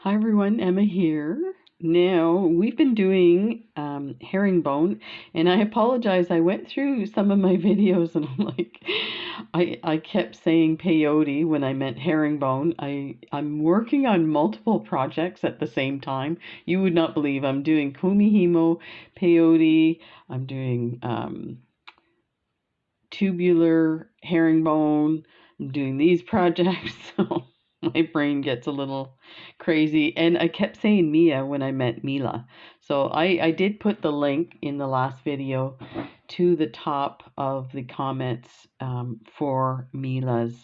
Hi everyone, Emma here. Now, we've been doing herringbone, and I apologize. I went through some of my videos and I'm like, I kept saying peyote when I meant herringbone. I'm working on multiple projects at the same time. You would not believe I'm doing kumihimo, peyote, I'm doing tubular herringbone. I'm doing these projects, so my brain gets a little crazy. And I kept saying Mia when I meant Mila. So I did put the link in the last video to the top of the comments for Mila's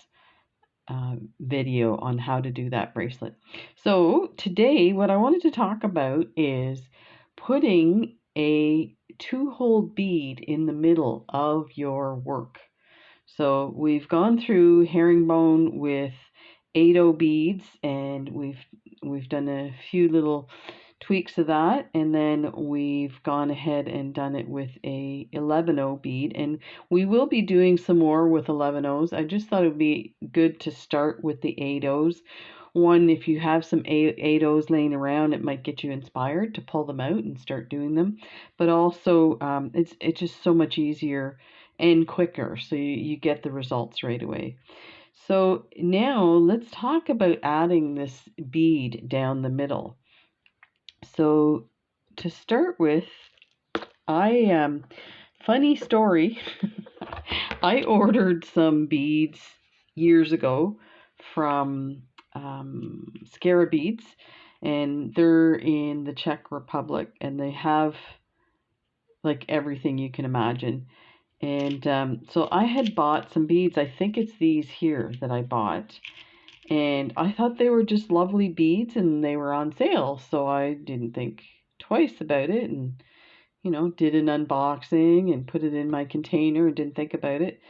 video on how to do that bracelet. So today, what I wanted to talk about is putting a two-hole bead in the middle of your work. So we've gone through herringbone with 8-0 beads, and we've done a few little tweaks of that, and then we've gone ahead and done it with a 11-0 bead, and we will be doing some more with 11-0s. I just thought it would be good to start with the 8-0s. One, if you have some 8-0s laying around, it might get you inspired to pull them out and start doing them. But also, it's just so much easier and quicker, so you get the results right away. So now let's talk about adding this bead down the middle. So to start with, funny story, I ordered some beads years ago from Scara Beads, and they're in the Czech Republic, and they have like everything you can imagine. And so I had bought some beads. I think it's these here that I bought. And I thought they were just lovely beads and they were on sale. So I didn't think twice about it and, did an unboxing and put it in my container and didn't think about it.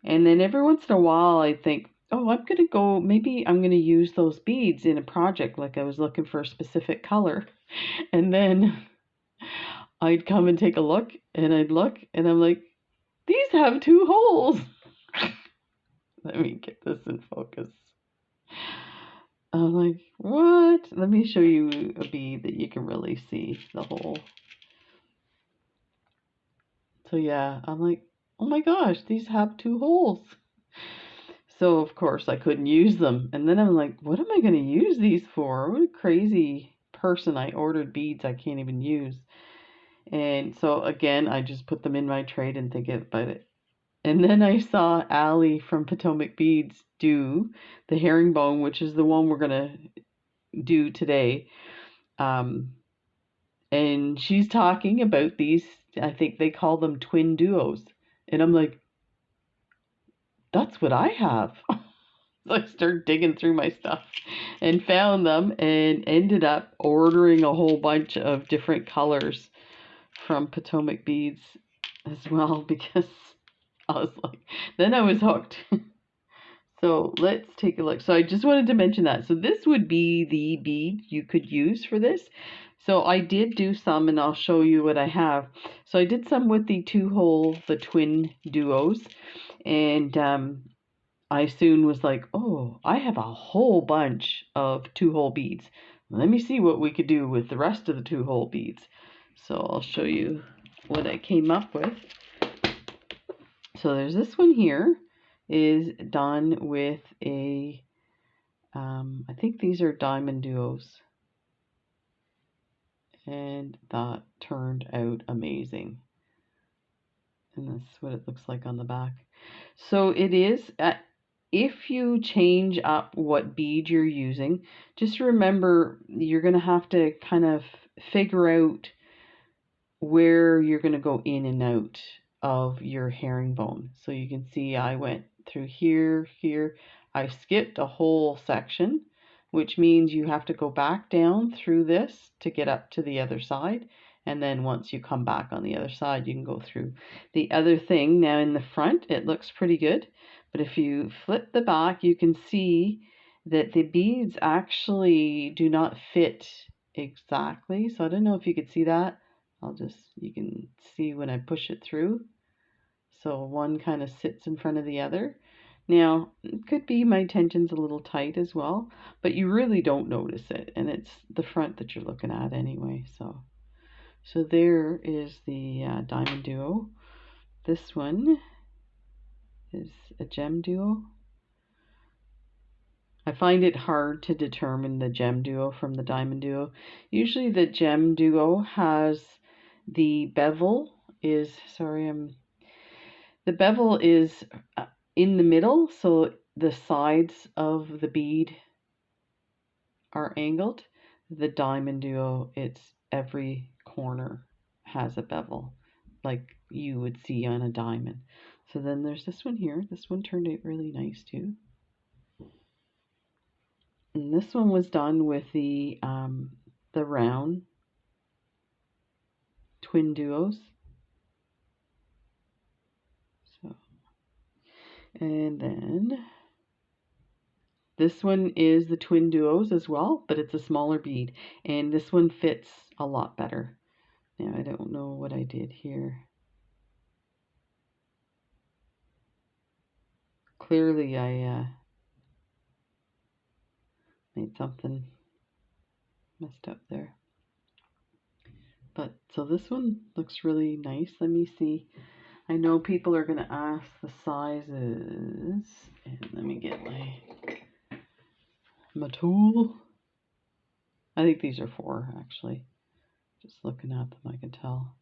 And then every once in a while I think, oh, maybe I'm going to use those beads in a project. Like I was looking for a specific color. And then I'd come and take a look and I'd look and I'm like, these have two holes. Let me get this in focus. I'm like, what? Let me show you a bead that you can really see the hole. So yeah, I'm like, oh my gosh, these have two holes. So of course I couldn't use them. And then I'm like, what am I going to use these for? What a crazy person. I ordered beads I can't even use. And so again, I just put them in my tray and think about it. And then I saw Allie from Potomac Beads do the herringbone, which is the one we're gonna do today. Um, and she's talking about these, I think they call them twin duos. And I'm like, that's what I have. So I started digging through my stuff and found them and ended up ordering a whole bunch of different colors from Potomac Beads as well because I was like, then I was hooked. So let's take a look. So I just wanted to mention that. So this would be the bead you could use for this. So I did do some and I'll show you what I have. So I did some with the the twin duos. And I soon was like, oh, I have a whole bunch of 2-hole beads. Let me see what we could do with the rest of the 2-hole beads. So I'll show you what I came up with. So there's this one here is done with I think these are diamond duos. And that turned out amazing. And that's what it looks like on the back. So it is, if you change up what bead you're using, just remember you're going to have to kind of figure out where you're going to go in and out of your herringbone. So you can see I went through here, here. I skipped a whole section, which means you have to go back down through this to get up to the other side. And then once you come back on the other side, you can go through. The other thing, now in the front, it looks pretty good. But if you flip the back, you can see that the beads actually do not fit exactly. So I don't know if you could see that. You can see when I push it through. So one kind of sits in front of the other. Now, it could be my tension's a little tight as well, but you really don't notice it, and it's the front that you're looking at anyway. So there is the diamond duo. This one is a gem duo. I find it hard to determine the gem duo from the diamond duo. Usually the gem duo has the bevel is, the bevel is in the middle, so the sides of the bead are angled. The diamond duo, it's every corner has a bevel like you would see on a diamond. So then there's this one here. This one turned out really nice too. And this one was done with the round twin duos. So, and then this one is the twin duos as well, but it's a smaller bead, and this one fits a lot better. Now I don't know what I did here. Clearly I made something messed up there. But so this one looks really nice. Let me see. I know people are going to ask the sizes. And let me get my tool. I think these are 4 actually. Just looking at them I can tell.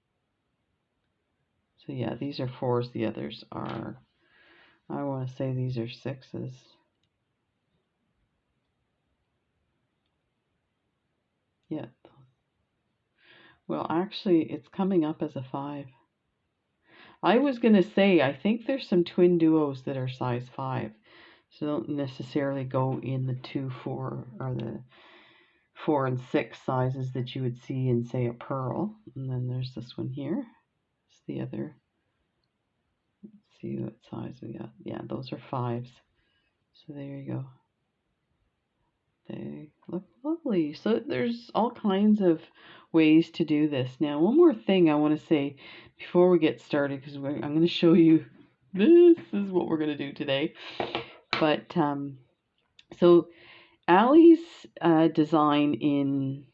So yeah, these are 4s. The others are, I want to say these are 6s. Yeah. Well, actually, it's coming up as a 5. I was going to say, I think there's some twin duos that are size 5. So don't necessarily go in the 2, 4, or the 4 and 6 sizes that you would see in, say, a pearl. And then there's this one here. It's the other. Let's see what size we got. Yeah, those are 5s. So there you go. They look lovely. So there's all kinds of ways to do this. Now, one more thing I want to say before we get started, because I'm going to show you, this is what we're going to do today. But, so Allie's design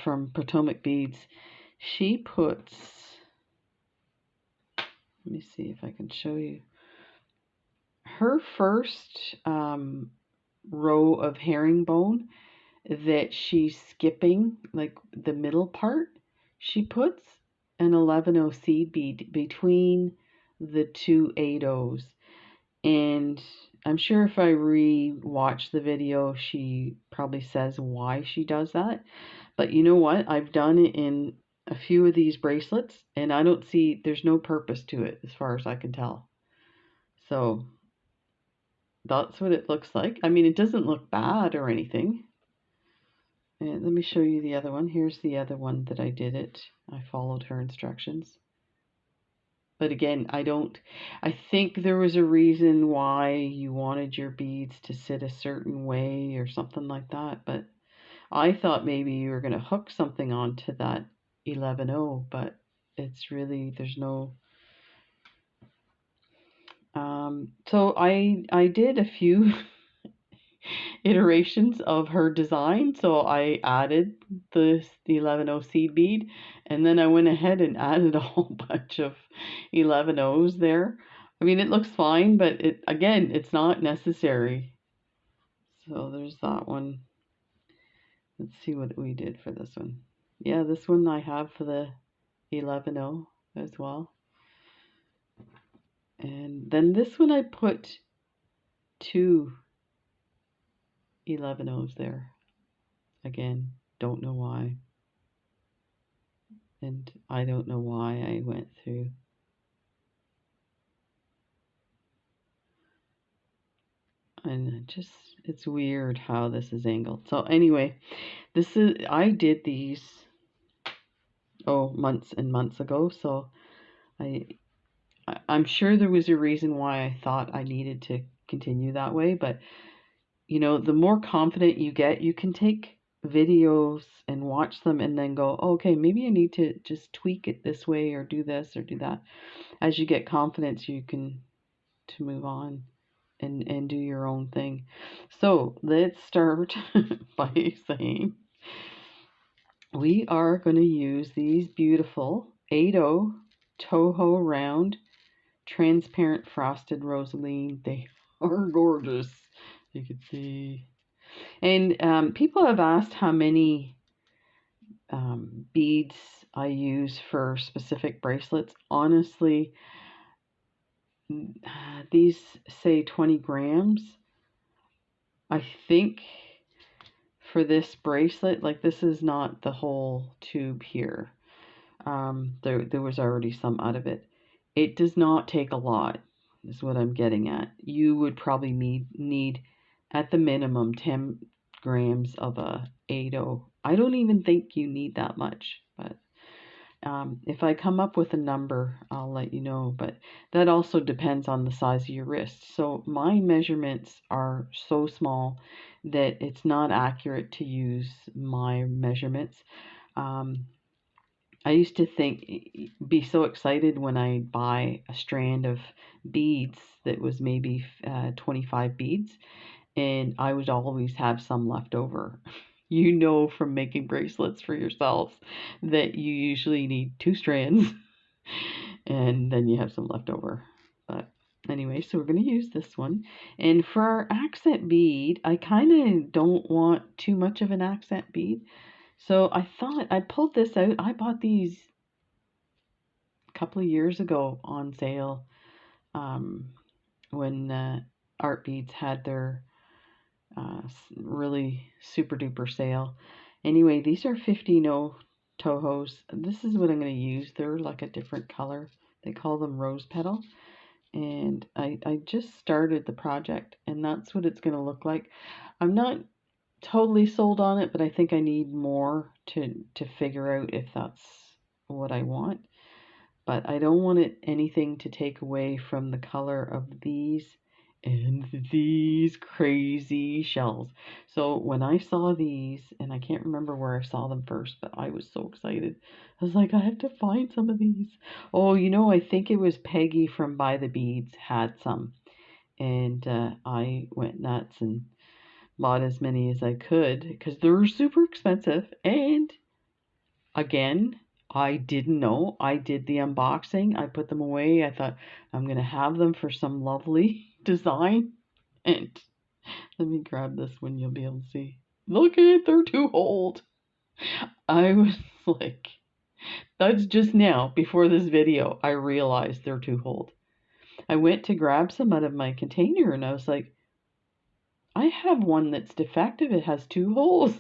from Potomac Beads, she puts, let me see if I can show you, her first row of herringbone that she's skipping, like the middle part, she puts an 11-0 seed bead between the 2 8-0s. And I'm sure if I re-watch the video, she probably says why she does that. But you know what? I've done it in a few of these bracelets, and I don't see, there's no purpose to it as far as I can tell. So that's what it looks like. I mean, it doesn't look bad or anything. And let me show you the other one. Here's the other one that I did it. I followed her instructions. But again, I think there was a reason why you wanted your beads to sit a certain way or something like that. But I thought maybe you were going to hook something onto that 11-0, but it's really, there's no. So I did a few iterations of her design. So I added the 11-0 seed bead, and then I went ahead and added a whole bunch of 11-0s there. I mean, it looks fine, but again, it's not necessary. So there's that one. Let's see what we did for this one. Yeah, this one I have for the 11-0 as well. And then this one I put 2 11-0s there. Again, don't know why. And I don't know why I went through. And it's weird how this is angled. So anyway, I did these, months and months ago. So I'm sure there was a reason why I thought I needed to continue that way. But, you know, the more confident you get, you can take videos and watch them and then go, okay, maybe I need to just tweak it this way or do this or do that. As you get confidence, you can to move on. and do your own thing. So let's start by saying we are going to use these beautiful 8-0 Toho round transparent frosted rosaline. They are gorgeous. You can see. And people have asked how many beads I use for specific bracelets. Honestly, these say 20 grams. I think for this bracelet, like this is not the whole tube here. There was already some out of it. It does not take a lot, is what I'm getting at. You would probably need at the minimum 10 grams of a 8-0. I don't even think you need that much, but if I come up with a number, I'll let you know. But that also depends on the size of your wrist. So my measurements are so small that it's not accurate to use my measurements. I used to be so excited when I buy a strand of beads that was maybe 25 beads, and I would always have some left over. You know from making bracelets for yourselves that you usually need 2 strands and then you have some left over. But anyway, so we're going to use this one. And for our accent bead, I kind of don't want too much of an accent bead. So I thought I pulled this out. I bought these a couple of years ago on sale when Art Beads had their really super duper sale. Anyway, these are 15-0 Tohos. This is what I'm going to use. They're like a different color. They call them rose petal. And I just started the project, and that's what it's going to look like. I'm not totally sold on it, but I think I need more to figure out if that's what I want. But I don't want anything to take away from the color of these and these crazy shells. So when I saw these, and I can't remember where I saw them first, but I was so excited. I was like, I have to find some of these. Oh, I think it was Peggy from Buy the Beads had some. And I went nuts and bought as many as I could because they were super expensive. And again, I didn't know. I did the unboxing. I put them away. I thought I'm going to have them for some lovely design. And let me grab this one. You'll be able to see. Look at it. They're 2 holed. I was like, that's just now, before this video, I realized they're 2 holed. I went to grab some out of my container and I was like, I have one that's defective. It has 2 holes.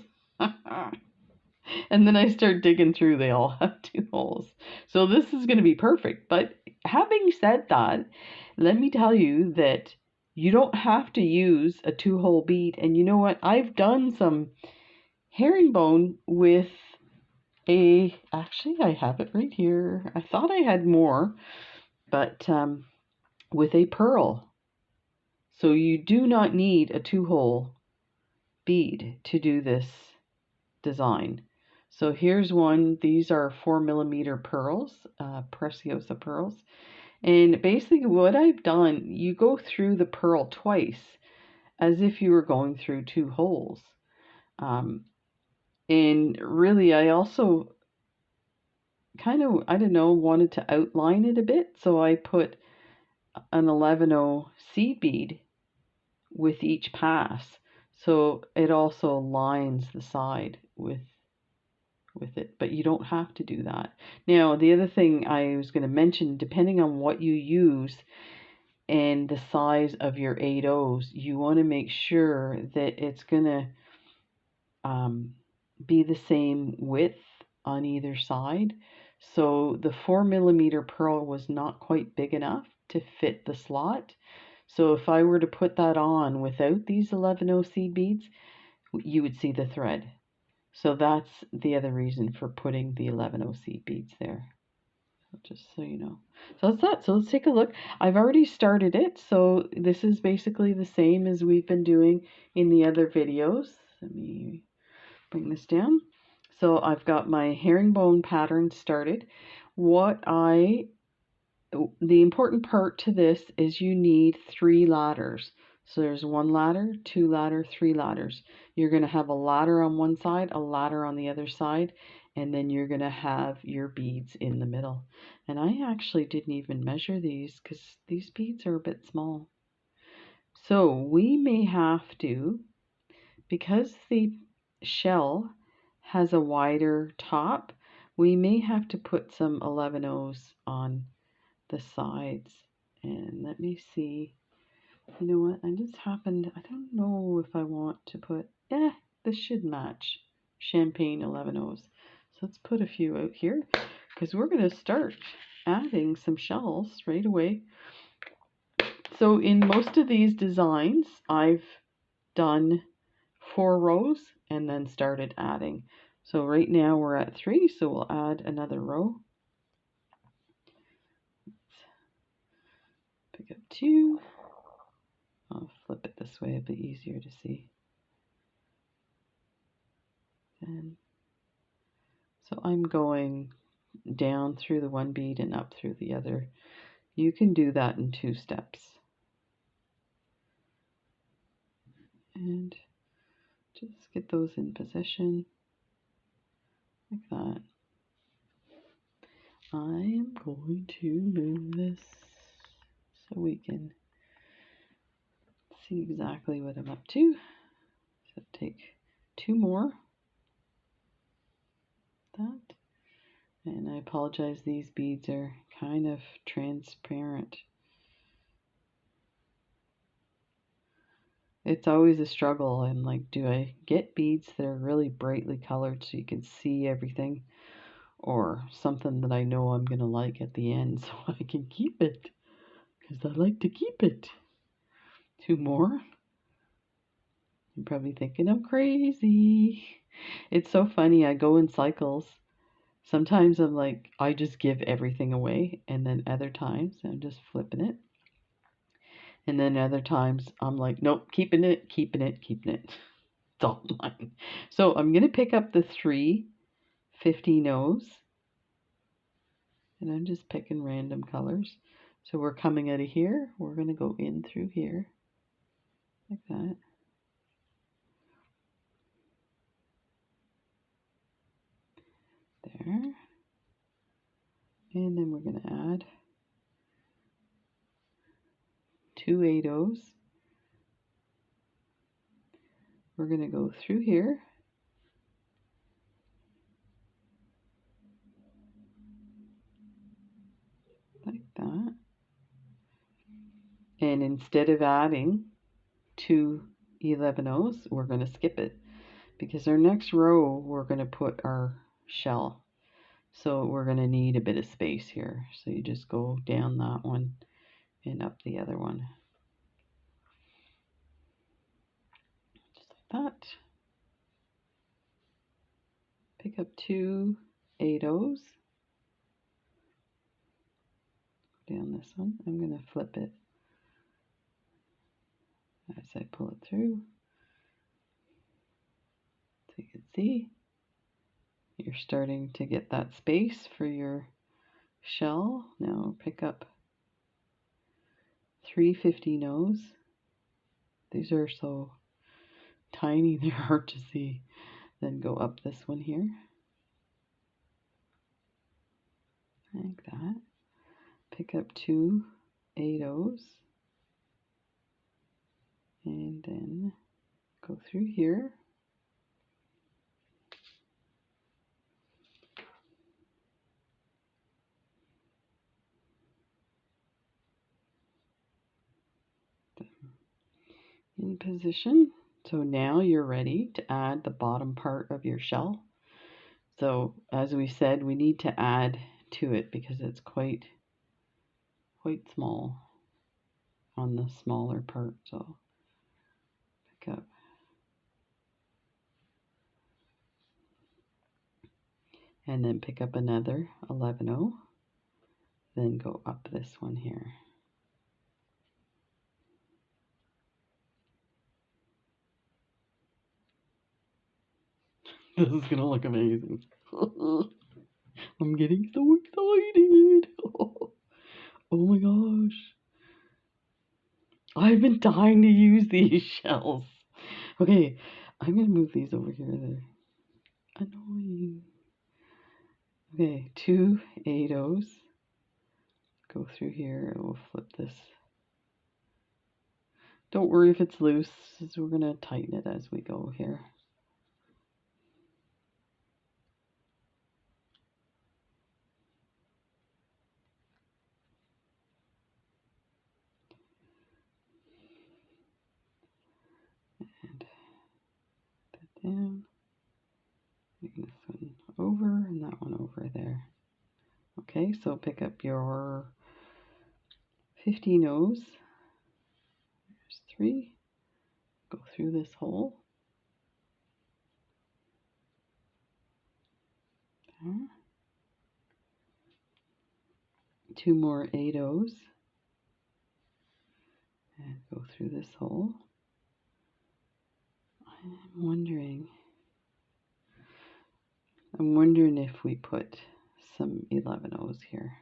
And then I start digging through, they all have 2 holes. So this is going to be perfect. But having said that, let me tell you that you don't have to use a 2-hole bead. And you know what? I've done some herringbone with actually I have it right here. I thought I had more, but with a pearl. So you do not need a 2-hole bead to do this design. So here's one. These are 4mm pearls, Preciosa pearls. And basically what I've done, you go through the pearl twice as if you were going through 2 holes. And really I also kind of, I don't know, wanted to outline it a bit. So I put an 11-0 seed bead with each pass. So it also lines the side with it, but you don't have to do that. Now, the other thing I was going to mention, depending on what you use and the size of your 8-0s, you want to make sure that it's going to be the same width on either side. So the 4mm pearl was not quite big enough to fit the slot. So if I were to put that on without these 11-0 seed beads, you would see the thread. So that's the other reason for putting the 11-0 seed beads there, just so you know. So that's that. So let's take a look. I've already started it, so this is basically the same as we've been doing in the other videos. Let me bring this down. So I've got my herringbone pattern started. The important part to this is you need 3 ladders. So there's one ladder, two ladder, three ladders. You're going to have a ladder on one side, a ladder on the other side, and then you're going to have your beads in the middle. And I actually didn't even measure these because these beads are a bit small. So we may have to, because the shell has a wider top, we may have to put some 11-Os on the sides. And let me see. You know what? I just happened, I don't know if I want to put, this should match champagne 11-Os. So let's put a few out here because we're going to start adding some shells right away. So in most of these designs, I've done 4 rows and then started adding. So right now we're at 3, so we'll add another row. Pick up 2. I'll flip it this way, a bit easier to see. And so I'm going down through the one bead and up through the other. You can do that in 2 steps. And just get those in position like that. I am going to move this so we can see exactly what I'm up to. So take 2 more. That. And I apologize, these beads are kind of transparent. It's always a struggle. I'm like, do I get beads that are really brightly colored so you can see everything? Or something that I know I'm going to like at the end so I can keep it? Because I like to keep it. 2 more. You're probably thinking I'm crazy. It's so funny. I go in cycles. Sometimes I'm like, I just give everything away. And then other times I'm just flipping it. And then other times I'm like, nope, keeping it, keeping it, keeping it. It's all mine. So I'm going to pick up the 3 15-Os. And I'm just picking random colors. So we're coming out of here. We're going to go in through here. Like that. There. And then we're going to add 2 8-Os. We're going to go through here. Like that. And instead of adding 2 11-Os, we're going to skip it. Because our next row, we're going to put our shell. So we're going to need a bit of space here. So you just go down that one and up the other one. Just like that. Pick up 2 8-Os. Down this one. I'm going to flip it as I pull it through. So you can see you're starting to get that space for your shell. Now pick up 3 15-Os. These are so tiny, they're hard to see. Then go up this one here. Like that. Pick up 2 8-Os. And then go through here. In position. So now you're ready to add the bottom part of your shell. So as we said, we need to add to it because it's quite small on the smaller part. So pick up and then pick up another 11-O, then go up this one here. This is gonna look amazing. I'm getting so excited. Oh my gosh. I've been dying to use these shells. Okay, I'm gonna move these over here. They're annoying. Okay, 2 8-0s. Go through here and we'll flip this. Don't worry if it's loose, we're gonna tighten it as we go here. And that down. Bring this one over and that one over there. Okay, so pick up your 15-0s. There's 3. Go through this hole. There. 2 more 8-0s. And go through this hole. I'm wondering if we put some 11-0s here.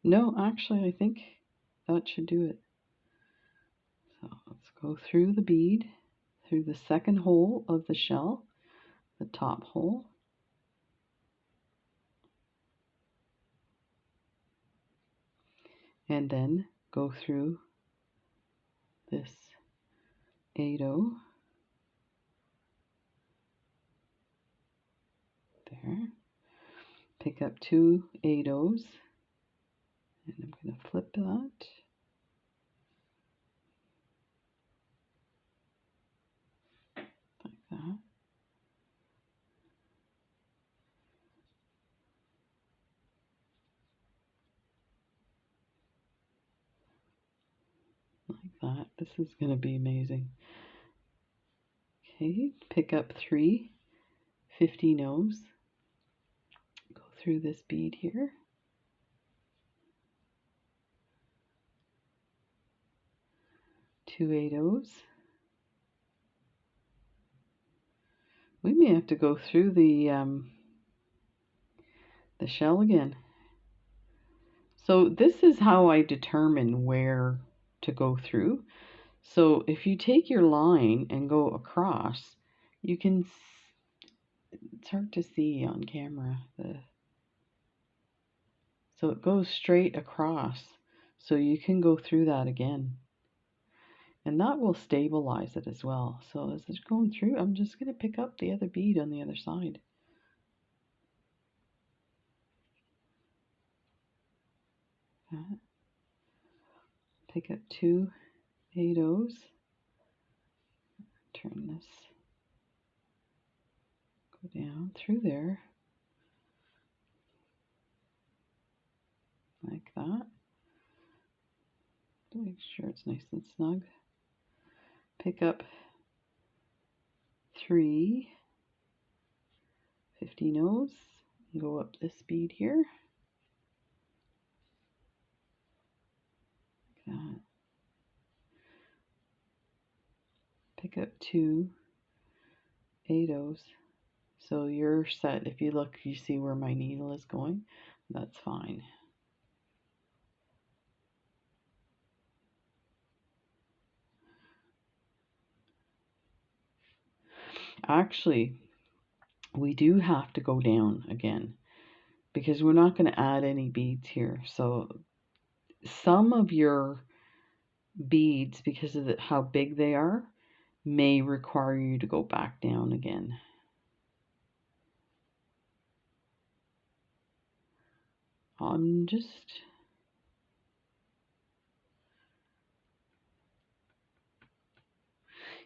No, actually, I think that should do it. So let's go through the bead, through the second hole of the shell, the top hole. And then go through this 8-0 there. Pick up 2 8-0s, and I'm going to flip that. Like that. Like that. This is going to be amazing. Okay, pick up 3 15-0s. Go through this bead here. Two 8-0s. We may have to go through the shell again. So this is how I determine where to go through. So if you take your line and go across, you can, it's hard to see on camera, so it goes straight across. So you can go through that again. And that will stabilize it as well. So as it's going through, I'm just going to pick up the other bead on the other side. Pick up 2 8-0s. Turn this, go down through there, like that. Make sure it's nice and snug. Pick up 3 15-0s and go up this bead here. Like that. Pick up 2 8-0s. So you're set. If you look, you see where my needle is going. That's fine. Actually, we do have to go down again because we're not going to add any beads here. So some of your beads, because of how big they are, may require you to go back down again. I'm just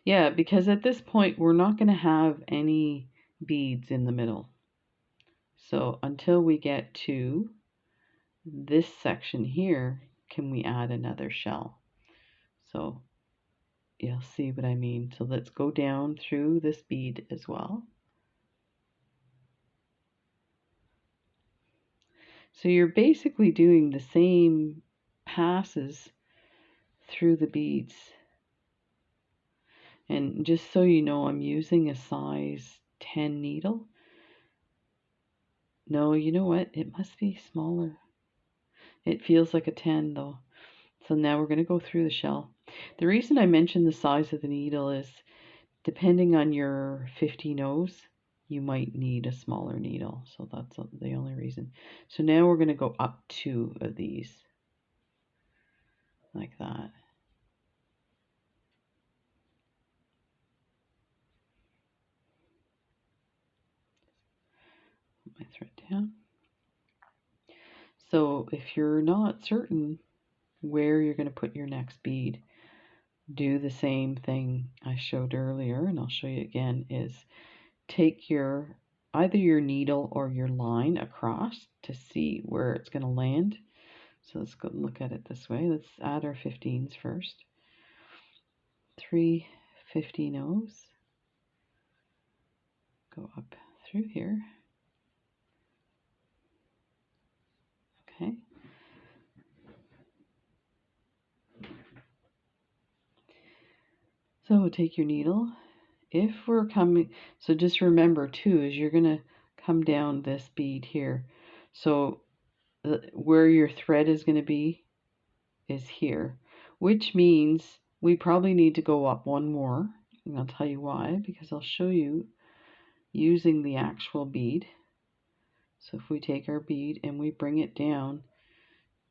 yeah, because at this point we're not going to have any beads in the middle. So until we get to this section here, can we add another shell? So you'll see what I mean. So let's go down through this bead as well. So you're basically doing the same passes through the beads. And just so you know, I'm using a size 10 needle. No, you know what? It must be smaller. It feels like a 10 though. So now we're going to go through the shell. The reason I mentioned the size of the needle is depending on your 50 nose, you might need a smaller needle. So that's the only reason. So now we're going to go up 2 of these like that. Put my thread down. So if you're not certain where you're going to put your next bead, do the same thing I showed earlier, and I'll show you again, is take your either your needle or your line across to see where it's going to land. So let's go look at it this way. Let's add our 15s first. 3 50 nose. Go up through here. Okay. So take your needle. If we're coming, so just remember too, is you're going to come down this bead here. So where your thread is going to be is here, which means we probably need to go up one more. And I'll tell you why, because I'll show you using the actual bead. So if we take our bead and we bring it down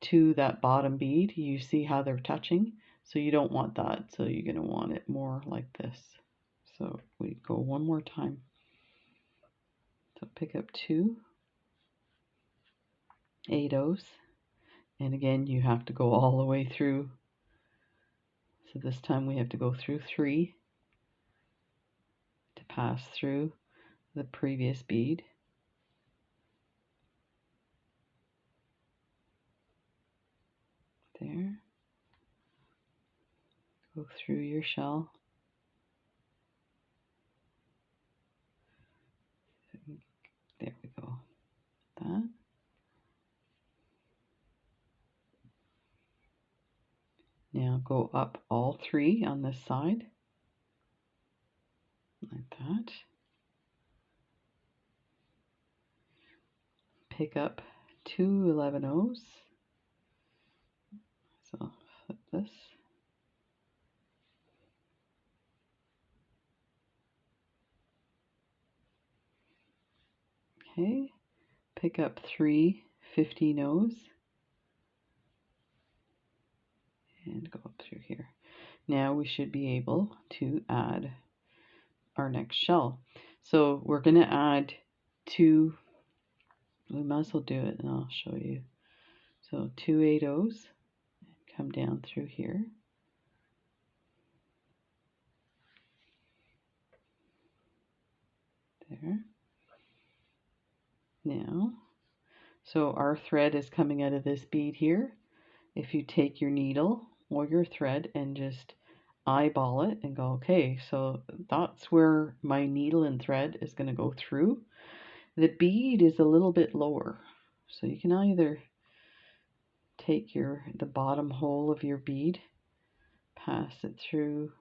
to that bottom bead, you see how they're touching. So you don't want that. So you're going to want it more like this. So we go one more time. So pick up 2 8/0s. And again, you have to go all the way through. So this time we have to go through 3 to pass through the previous bead. There. Go through your shell. There we go. That. Now go up all 3 on this side. Like that. Pick up 2 11/0s. So flip this. Okay. Pick up 3 50 nose. And go up through here. Now we should be able to add our next shell. So we're going to add 2, we might as well do it and I'll show you. So 2 8/0s, come down through here. There. Now, so our thread is coming out of this bead here. If you take your needle or your thread and just eyeball it and go, okay, so that's where my needle and thread is going to go through. The bead is a little bit lower, so you can either take the bottom hole of your bead, pass it through,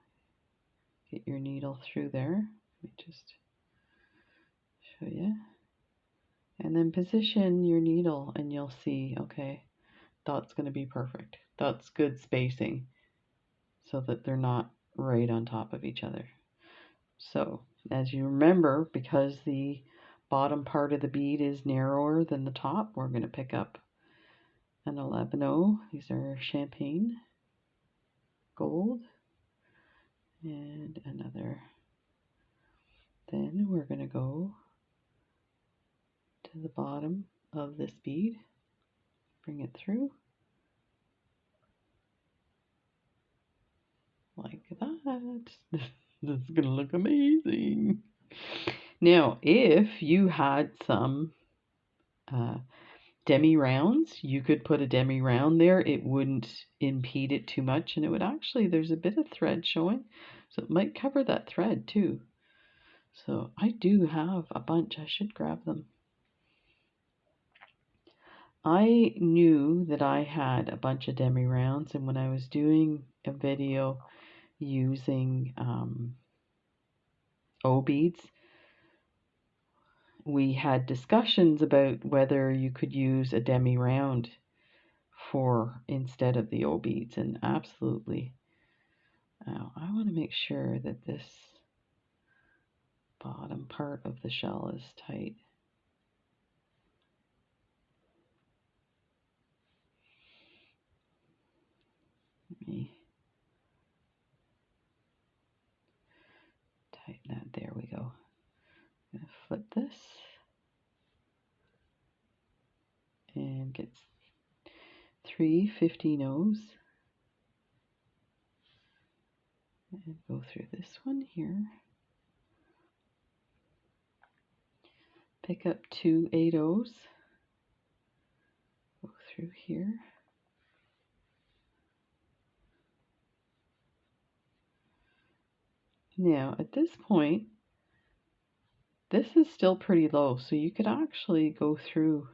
get your needle through there. Let me just show you. And then position your needle and you'll see, okay, that's going to be perfect. That's good spacing so that they're not right on top of each other. So as you remember, because the bottom part of the bead is narrower than the top, we're going to pick up an 11/0. These are champagne gold and another. Then we're going to go to the bottom of this bead, bring it through like that. This is going to look amazing. Now, if you had some demi rounds, you could put a demi round there. It wouldn't impede it too much, and it would actually, there's a bit of thread showing, so it might cover that thread too. So I do have a bunch. I should grab them. I knew that I had a bunch of demi rounds, and when I was doing a video using O beads, we had discussions about whether you could use a demi round for instead of the O beads, and absolutely Now I want to make sure that this bottom part of the shell is tight. Let me tighten that. There we go. I'm going to flip this and get 3 50-0s and go through this one here. Pick up 2 8/0s, go through here. Now at this point, this is still pretty low, so you could actually go through.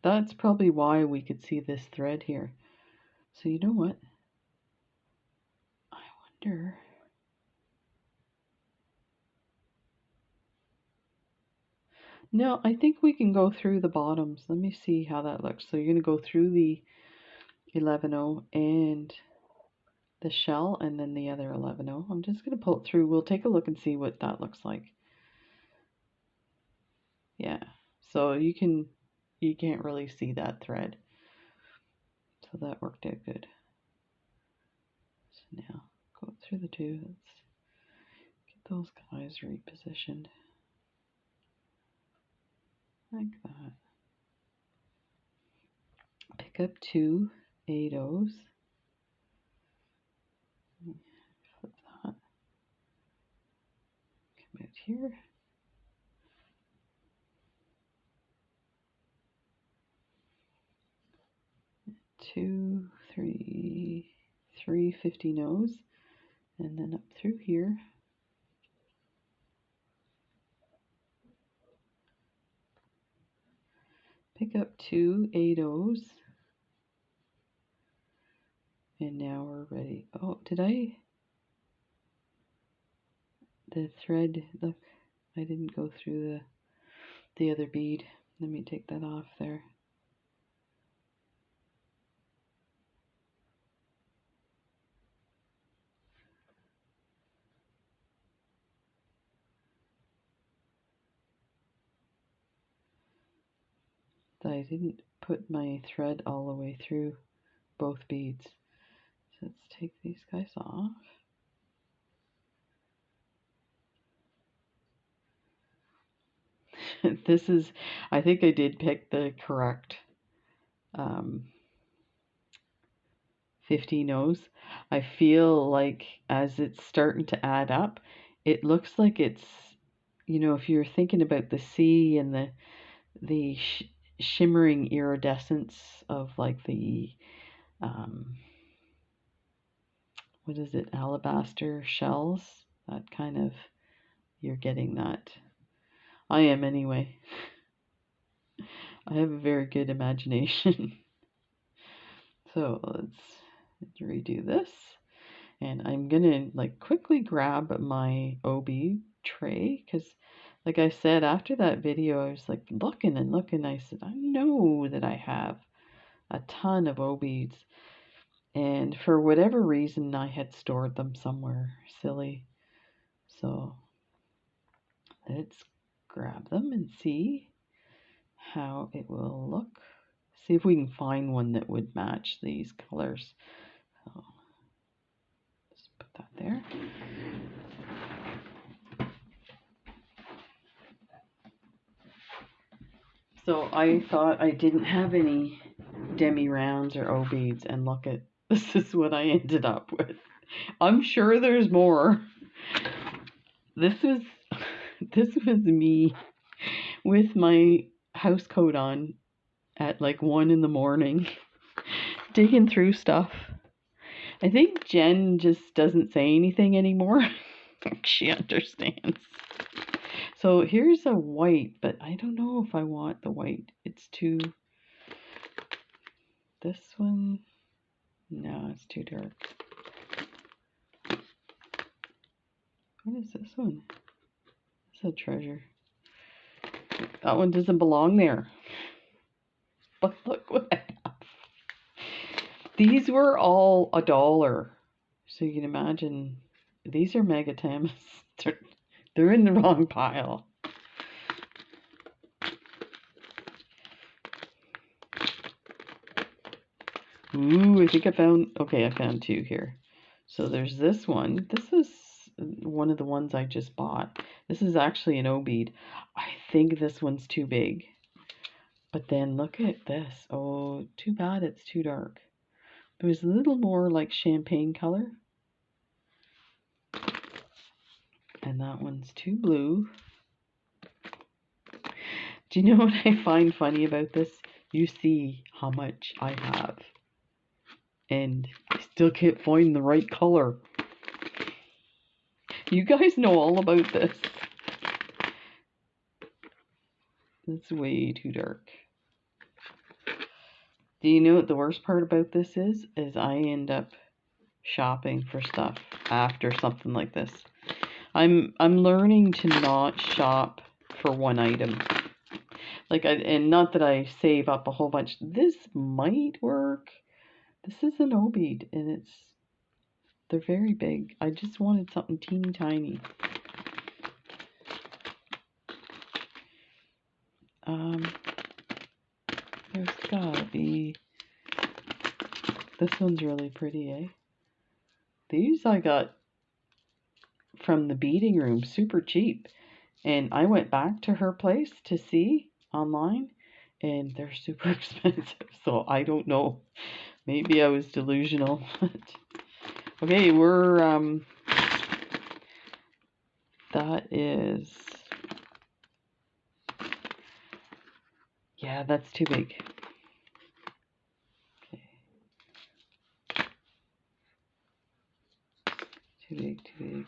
That's probably why we could see this thread here. So you know what? I wonder. No, I think we can go through the bottoms. Let me see how that looks. So you're going to go through the 11/0 and the shell and then the other 11/0. I'm just going to pull it through. We'll take a look and see what that looks like. Yeah, so you can't really see that thread. So that worked out good. So now go through the two. Let's get those guys repositioned like that. Pick up 2 8/0s. Flip that. Come out here. 2 3 50-0s, and then up through here. Pick up 2 8/0s, and now we're ready. Oh, the thread, look, I didn't go through the other bead. Let me take that off there. I didn't put my thread all the way through both beads. So let's take these guys off. This is, I think I did pick the correct 50-0s. I feel like as it's starting to add up, it looks like it's, if you're thinking about the sea and the shimmering iridescence of like the what is it, alabaster shells, that kind of, you're getting that. I am anyway. I have a very good imagination. So let's redo this, and I'm gonna like quickly grab my OB tray, because like I said, after that video I was like looking and looking. I said, I know that I have a ton of OBs, and for whatever reason I had stored them somewhere silly. So let's grab them and see how it will look. See if we can find one that would match these colors. So let's put that there. So I thought I didn't have any demi rounds or O beads, and look at, this is what I ended up with. I'm sure there's more. This was me with my house coat on at like 1 in the morning, digging through stuff. I think Jen just doesn't say anything anymore. She understands. So here's a white, but I don't know if I want the white. It's too, this one, no, it's too dark. What is this one? It's a treasure. That one doesn't belong there. But look what I have. These were all $1. So you can imagine, these are Megatamas. They're in the wrong pile. Ooh, I think I found, okay, I found two here. So there's this one. This is one of the ones I just bought. This is actually an O bead. I think this one's too big. But then look at this. Oh, too bad it's too dark. It was a little more like champagne color. And that one's too blue. Do you know what I find funny about this? You see how much I have. And I still can't find the right color. You guys know all about this. It's way too dark. Do you know what the worst part about this is? Is I end up shopping for stuff after something like this. I'm learning to not shop for one item. Like, and not that I save up a whole bunch. This might work. This is an O bead, and they're very big. I just wanted something teeny tiny. There's gotta be. This one's really pretty, eh? These I got from the beading room, super cheap. And I went back to her place to see online, and they're super expensive. So I don't know. Maybe I was delusional. Okay, we're that is, yeah, that's too big. Okay. Too big, too big.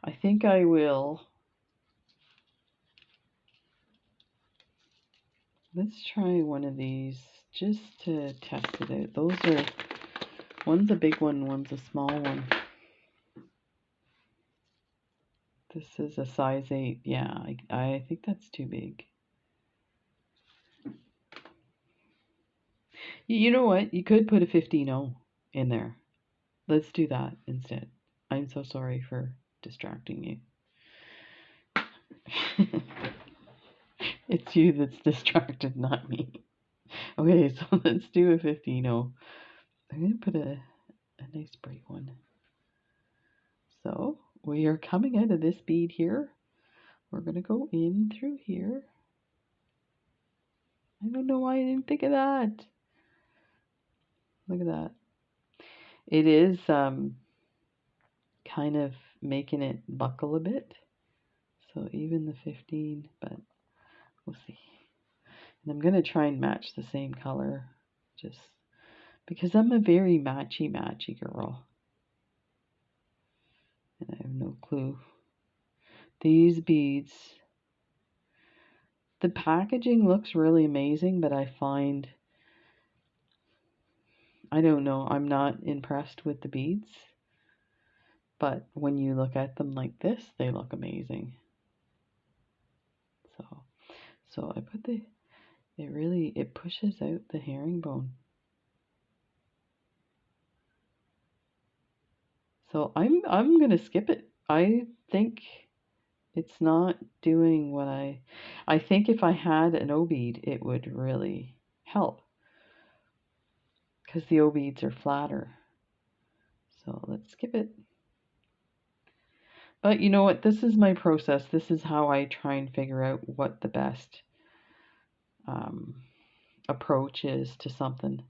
I think I will. Let's try one of these just to test it out. Those are, one's a big one, one's a small one. This is a size 8. Yeah, I think that's too big. You know what? You could put a 15-0 in there. Let's do that instead. I'm so sorry for distracting you. It's you that's distracted, not me. Okay, so let's do a 15-0. I'm going to put a nice bright one. So we are coming out of this bead here. We're going to go in through here. I don't know why I didn't think of that. Look at that. It is kind of making it buckle a bit. So even the 15, but we'll see. And I'm going to try and match the same color just because I'm a very matchy girl. And I have no clue. These beads, the packaging looks really amazing, but I find, I don't know, I'm not impressed with the beads. But when you look at them like this, they look amazing. So I put it pushes out the herringbone. So I'm gonna skip it. I think it's not doing what I think if I had an O bead, it would really help. Because the O beads are flatter. So let's skip it. But you know what? This is my process. This is how I try and figure out what the best approach is to something.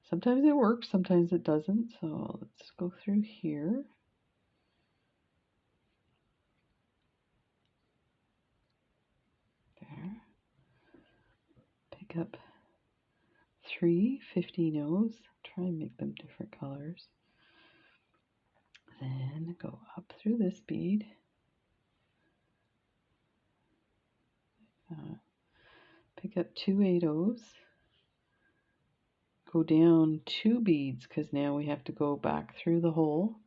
Sometimes it works, sometimes it doesn't. So let's go through here. There. Pick up 3 15-0s. Try and make them different colors. Then go up through this bead. Pick up 2 8-0s. Go down 2 beads because now we have to go back through the hole.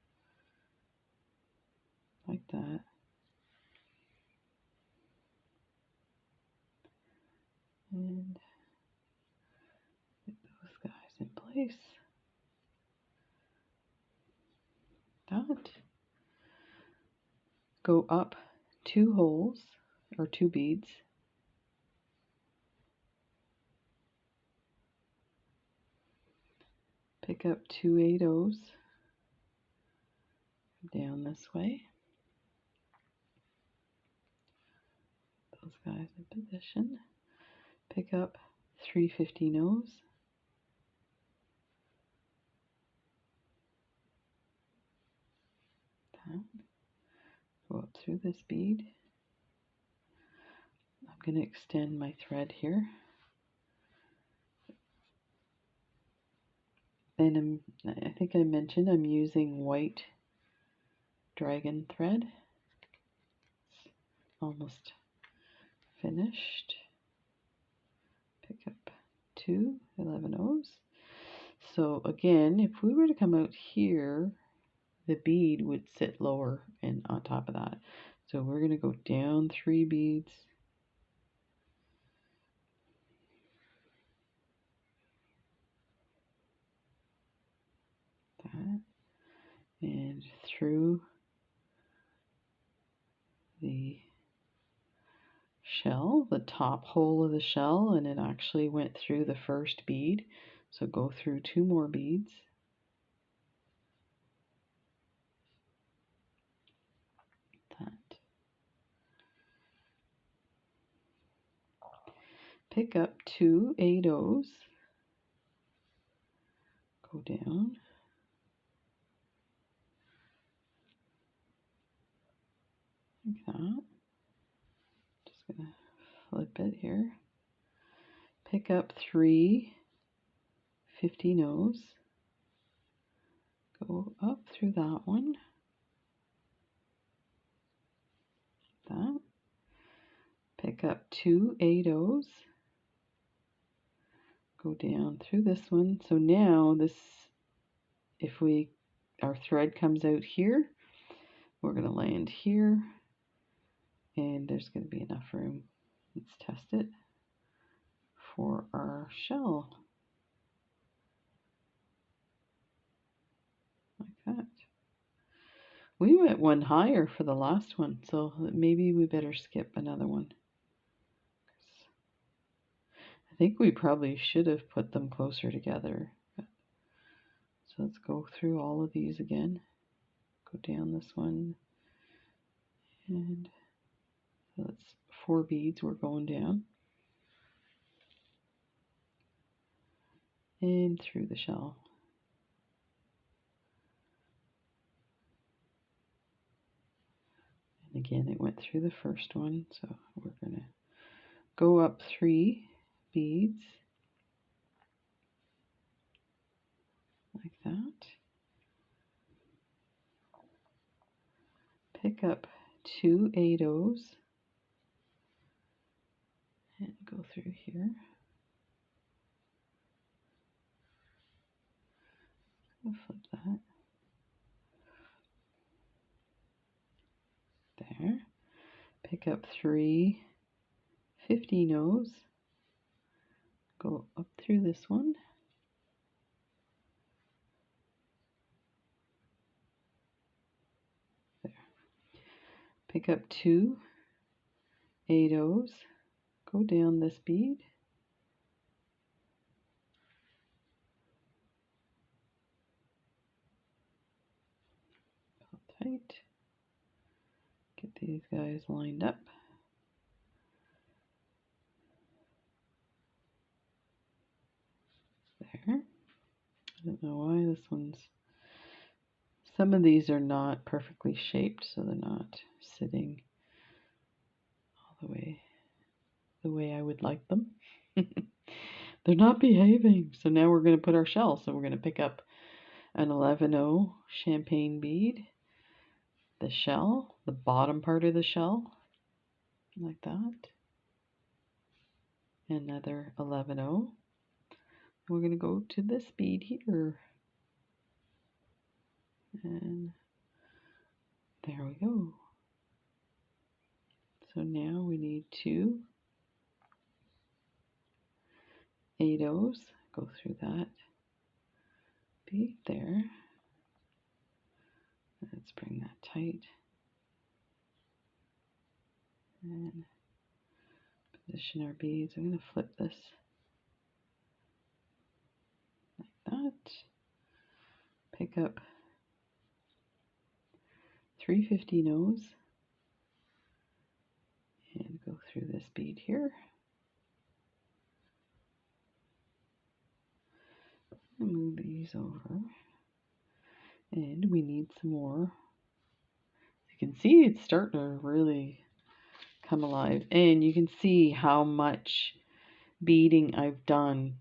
Like that. And place. That. Go up 2 holes or 2 beads. Pick up 2 8/0s. Down this way. Those guys in position. Pick up 3 15/0s. That. Go up through this bead. I'm going to extend my thread here. And I think I mentioned I'm using white dragon thread. It's almost finished. Pick up 2 11/0s. So again, if we were to come out here, the bead would sit lower and on top of that. So we're going to go down 3 beads. That. And through the shell, the top hole of the shell, and it actually went through the first bead. So go through 2 more beads. That. Pick up 2 8/0s. Go down. Like that. Just gonna flip it here. Pick up 3 15/0s. Go up through that one. That. Pick up 2 8/0s. Go down through this one. So now this, if our thread comes out here, we're going to land here, and there's going to be enough room. Let's test it for our shell. Like that. We went one higher for the last one, so maybe we better skip another one. I think we probably should have put them closer together. So let's go through all of these again. Go down this one. And so that's 4 beads we're going down. And through the shell. And again, it went through the first one, so we're going to go up 3 beads. Like that. Pick up 2 8/0s and go through here. I'll flip that. There. Pick up 3 15/0s. Go up through this one. There. Pick up 2 8/0s. Go down this bead. Pull tight. Get these guys lined up. There. I don't know why this one's... Some of these are not perfectly shaped, so they're not sitting all the way I would like them. They're not behaving. So now we're going to put our shell. So we're going to pick up an 11/0 champagne bead, the shell, the bottom part of the shell, like that. Another 11/0. We're going to go to this bead here. And there we go. So now we need 2 8/0s. Go through that. bead there. Let's bring that tight and position our beads. I'm going to flip this like that. Pick up 350 nose and go through this bead here. And move these over. And we need some more. You can see it's starting to really come alive. And you can see how much beading I've done.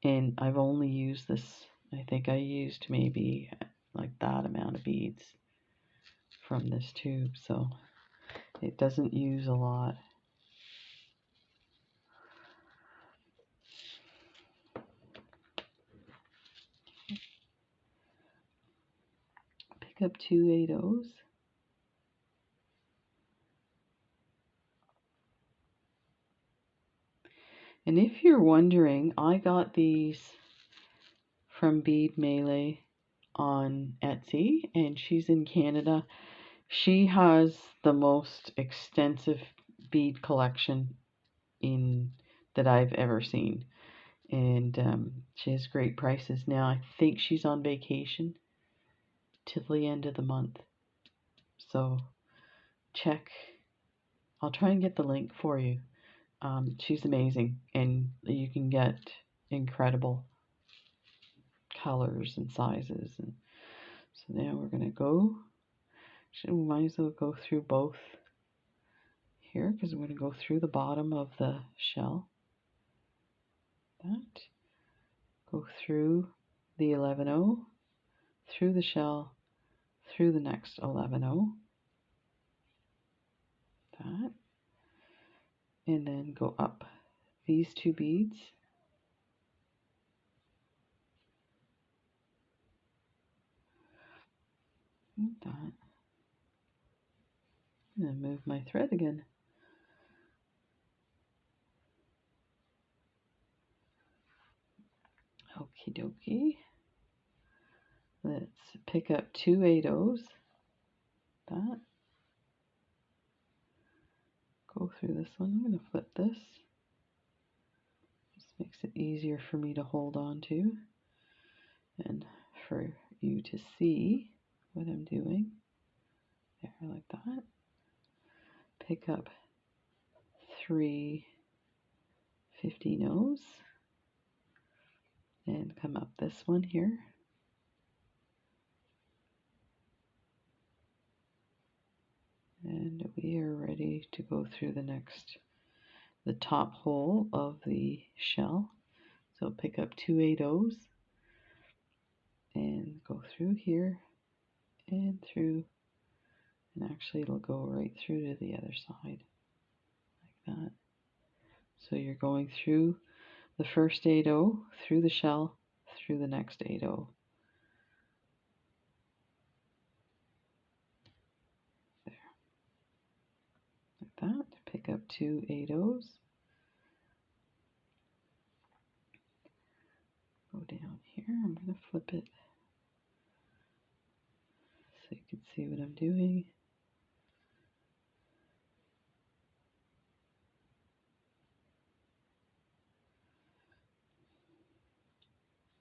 And I've only used this, I think I used maybe like that amount of beads from this tube. So it doesn't use a lot. Pick up 2 8/0s. And if you're wondering, I got these from Bead Melee on Etsy, and she's in Canada. She has the most extensive bead collection that I've ever seen, and she has great prices now. I think she's on vacation till the end of the month, so check. I'll try and get the link for you. She's amazing, and you can get incredible colors and sizes. And so now we're going to go. We might as well go through both here because we're going to go through the bottom of the shell. That. Go through the 11/0, through the shell, through the next 11/0. That. And then go up these 2 beads. Like that. And then move my thread again. Okie dokie. Let's pick up 2 8/0s. That. Go through this one. I'm going to flip this. Just makes it easier for me to hold on to and for you to see what I'm doing. There, like that. Pick up 3 15/0s and come up this one here. And we are ready to go through the top hole of the shell. So pick up 2 8/0s and go through here and through, and actually it'll go right through to the other side like that. So you're going through the first 8/0, through the shell, through the next 8/0. There. Like that. Pick up 2 8/0s. Go down here. I'm going to flip it so you can see what I'm doing.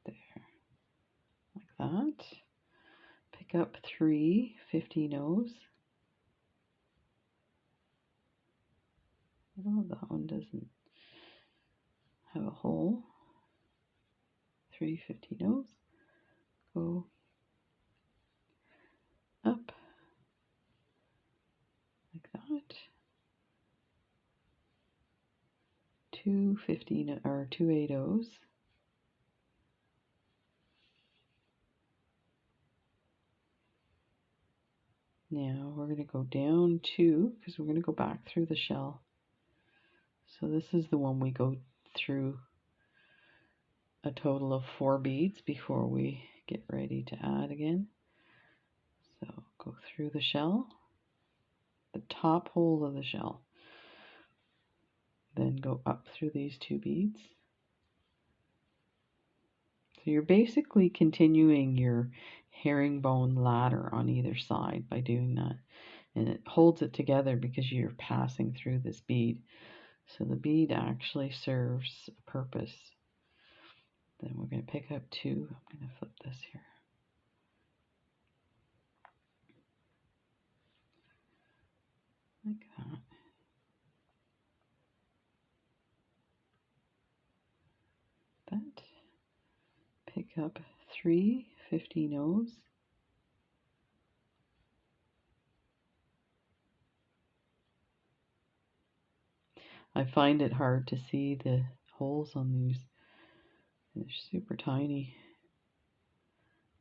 There. Like that. Pick up 3 15/0s. Oh, that one doesn't have a hole. 3 15/0s. Go up like that. 2 15 or 2 8/0s. Now we're going to go down 2 because we're going to go back through the shell. So this is the one we go through a total of 4 beads before we get ready to add again. So go through the shell, the top hole of the shell, then go up through these 2 beads. So you're basically continuing your herringbone ladder on either side by doing that. And it holds it together because you're passing through this bead. So the bead actually serves a purpose. Then we're going to pick up two. I'm going to flip this here. Like that. That. Pick up 3 15 O's. I find it hard to see the holes on these. They're super tiny.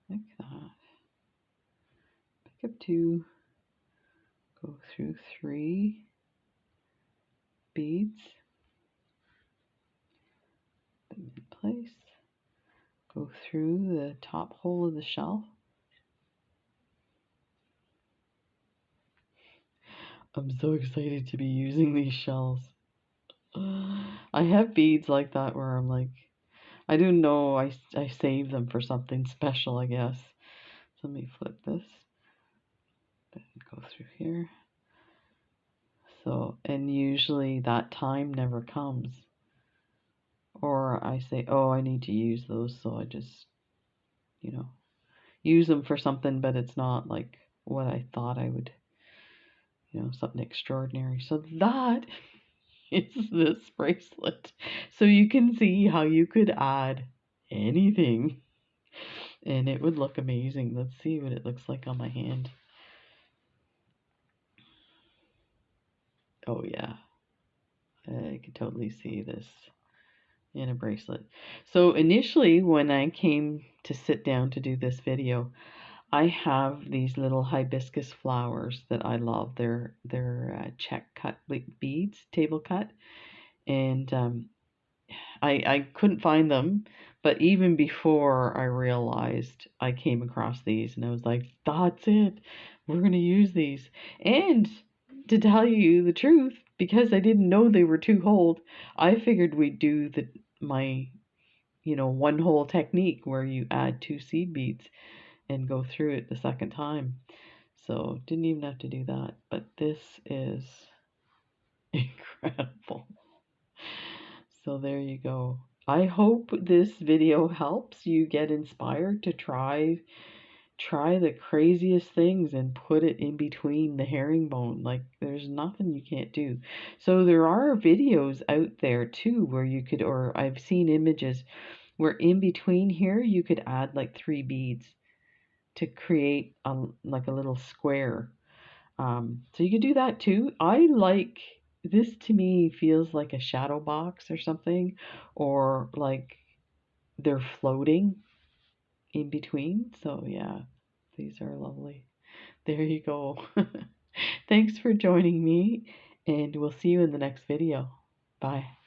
Like that. Pick up 2. Go through 3 beads. Put them in place. Go through the top hole of the shell. I'm so excited to be using these shells. I have beads like that where I'm like, I don't know, I save them for something special, I guess. So let me flip this. Then go through here. So, and usually that time never comes. Or I say, oh, I need to use those, so I just, use them for something, but it's not like what I thought I would, something extraordinary. So that is this bracelet. So you can see how you could add anything and it would look amazing. Let's see what it looks like on my hand. Oh yeah, I can totally see this in a bracelet. So initially when I came to sit down to do this video, I have these little hibiscus flowers that I love. They're check cut beads, table cut, and I couldn't find them. But even before I realized, I came across these, and I was like, "That's it. We're gonna use these." And to tell you the truth, because I didn't know they were two holed, I figured we'd do my one hole technique where you add 2 seed beads and go through it the second time. So didn't even have to do that, but this is incredible. So there you go. I hope this video helps you get inspired to try the craziest things and put it in between the herringbone. Like there's nothing you can't do. So there are videos out there too where you could, or I've seen images where in between here you could add like 3 beads to create like a little square. So you could do that too. I like this, to me feels like a shadow box or something, or like they're floating in between. So yeah, these are lovely. There you go. Thanks for joining me, and we'll see you in the next video. Bye.